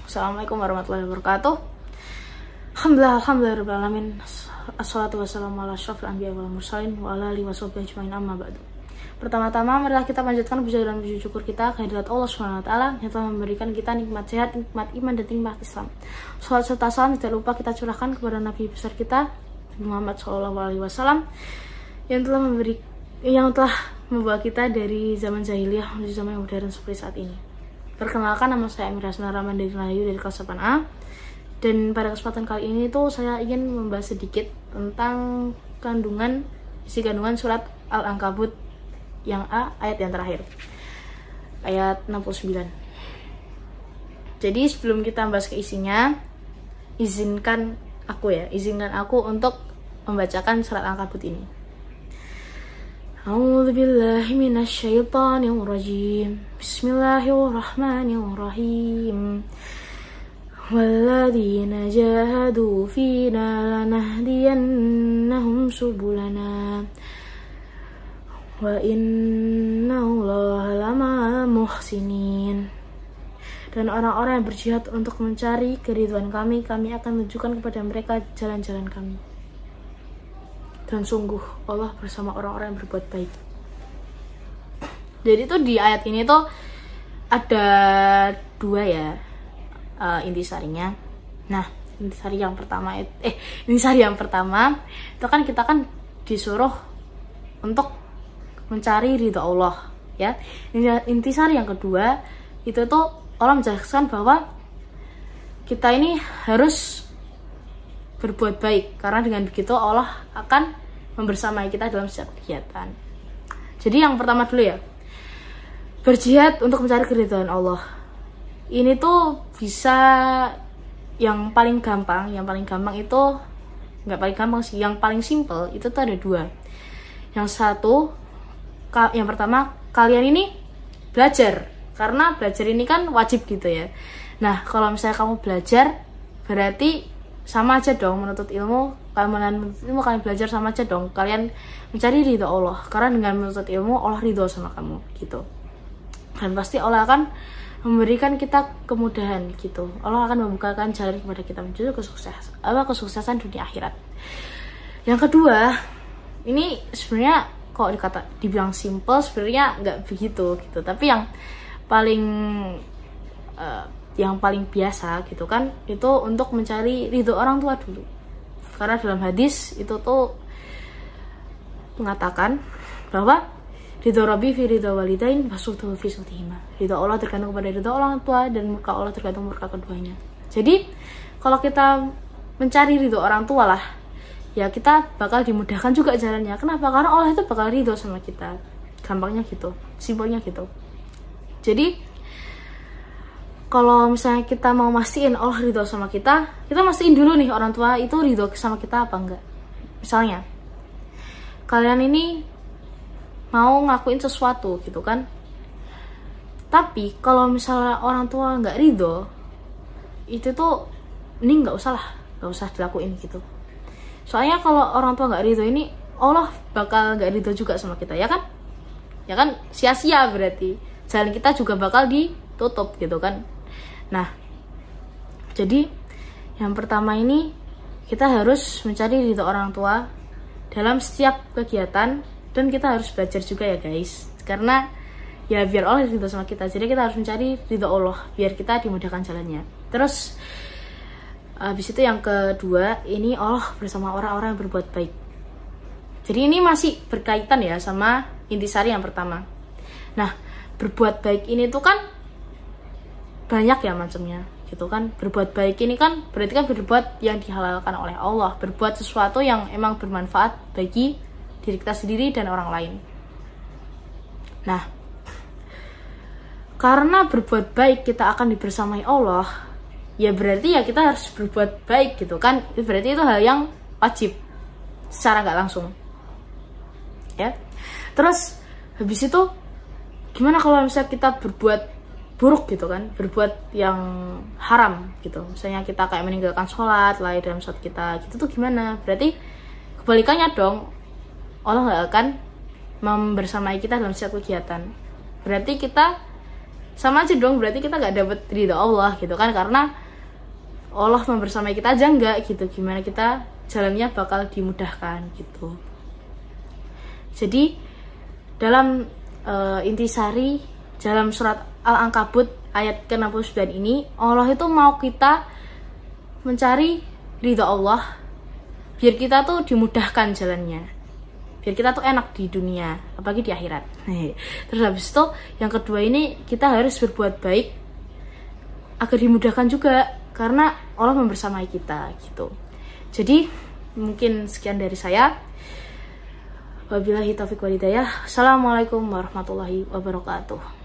Assalamualaikum warahmatullahi wabarakatuh. Alhamdulillahirrahmanirrahim. Assalatu wassalamu ala asyrafil anbiya wal mursalin wa ala alihi washabbihi ajmain, amma ba'du. Pertama-tama marilah kita panjatkan puja dan puji syukur kita kehadirat Allah Subhanahu wa taala yang telah memberikan kita nikmat sehat, nikmat iman dan nikmat Islam. Salat serta salam tidak lupa kita curahkan kepada Nabi besar kita Muhammad SAW yang telah membawa kita dari zaman jahiliyah menuju zaman yang modern seperti saat ini. Perkenalkan, nama saya Amira Sunaraman dari Rahayu dari kelas 8A. Dan pada kesempatan kali ini tuh saya ingin membahas sedikit tentang isi kandungan surat Al-Ankabut yang A, ayat yang terakhir, ayat 69. Jadi sebelum kita bahas ke isinya, izinkan aku untuk membacakan surat Al-Ankabut ini. A'udzu billahi minasyaitonir rajim. Bismillahirrahmanirrahim. Walladzina jahadu fina lanahdiyannahum subulana wa innallaha lama'al muhsinin. Dan orang-orang yang berjihad untuk mencari keridhaan kami akan tunjukkan kepada mereka jalan-jalan kami. Dan sungguh Allah bersama orang-orang yang berbuat baik. Jadi tuh di ayat ini tuh ada dua ya intisarinya. Nah, intisari yang pertama itu kan kita kan disuruh untuk mencari ridha Allah ya. Intisari yang kedua itu tuh Allah menjelaskan bahwa kita ini harus berbuat baik, karena dengan begitu Allah akan membersamai kita dalam setiap kegiatan. Jadi yang pertama dulu ya, berjihad untuk mencari keridhaan Allah. Ini tuh bisa yang paling gampang itu nggak paling gampang sih, yang paling simple itu tuh ada dua. Yang pertama, kalian ini belajar, karena belajar ini kan wajib gitu ya. Nah, kalau misalnya kamu belajar, berarti sama aja dong menuntut ilmu. Kalian belajar sama aja dong, kalian mencari ridho Allah, karena dengan menuntut ilmu Allah ridho sama kamu gitu. Dan pasti Allah akan memberikan kita kemudahan gitu. Allah akan membukakan jalan kepada kita menuju kesuksesan dunia akhirat. Yang kedua, ini sebenarnya kok dibilang simple, sebenarnya nggak begitu gitu. Tapi yang paling biasa gitu kan, itu untuk mencari ridho orang tua dulu. Karena dalam hadis itu tuh mengatakan bahwa ridho Rabbi fi ridho walidain wasutuhu fi sutihima. Ridho Allah tergantung pada ridho orang tua, dan murka Allah tergantung murka keduanya. Jadi kalau kita mencari ridho orang tua lah, ya kita bakal dimudahkan juga jalannya. Kenapa? Karena Allah itu bakal ridho sama kita. Gampangnya gitu, simpelnya gitu. Jadi kalau misalnya kita mau mastiin Allah ridho sama kita mastiin dulu nih orang tua itu ridho sama kita apa enggak. Misalnya kalian ini mau ngakuin sesuatu gitu kan, tapi kalau misalnya orang tua nggak ridho, itu tuh ini nggak usah dilakuin gitu. Soalnya kalau orang tua nggak ridho ini, Allah bakal nggak ridho juga sama kita, ya kan sia-sia, berarti jalan kita juga bakal ditutup gitu kan. Nah, jadi yang pertama ini kita harus mencari ridho orang tua dalam setiap kegiatan, dan kita harus belajar juga ya guys, karena ya biar Allah ridho sama kita. Jadi kita harus mencari ridho Allah biar kita dimudahkan jalannya. Terus habis itu yang kedua, ini Allah bersama orang-orang yang berbuat baik. Jadi ini masih berkaitan ya sama intisari yang pertama. Nah, berbuat baik ini tuh kan banyak ya macamnya. gitu kan. Berbuat baik ini kan berarti kan berbuat yang dihalalkan oleh Allah, berbuat sesuatu yang emang bermanfaat bagi diri kita sendiri dan orang lain. Nah, karena berbuat baik kita akan dibersamai Allah, ya berarti ya kita harus berbuat baik gitu kan. Berarti itu hal yang wajib secara nggak langsung ya. Terus habis itu gimana kalau misalnya kita berbuat buruk gitu kan, berbuat yang haram gitu, misalnya kita kayak meninggalkan sholat, lalai dalam sholat kita gitu, tuh gimana? Berarti kebalikannya dong, Allah nggak akan membersamai kita dalam setiap kegiatan. Berarti kita sama aja dong, berarti kita nggak dapet ridha Allah gitu kan, karena Allah membersamai kita aja nggak gitu, gimana kita jalannya bakal dimudahkan gitu. Jadi dalam intisari dalam surat Al-Ankabut ayat ke-69 ini, Allah itu mau kita mencari ridha Allah biar kita tuh dimudahkan jalannya, biar kita tuh enak di dunia apalagi di akhirat. Terus habis itu yang kedua ini, kita harus berbuat baik agar dimudahkan juga karena Allah membersamai kita gitu. Jadi mungkin sekian dari saya. Wabillahi taufiq wal hidayah. Assalamualaikum warahmatullahi wabarakatuh.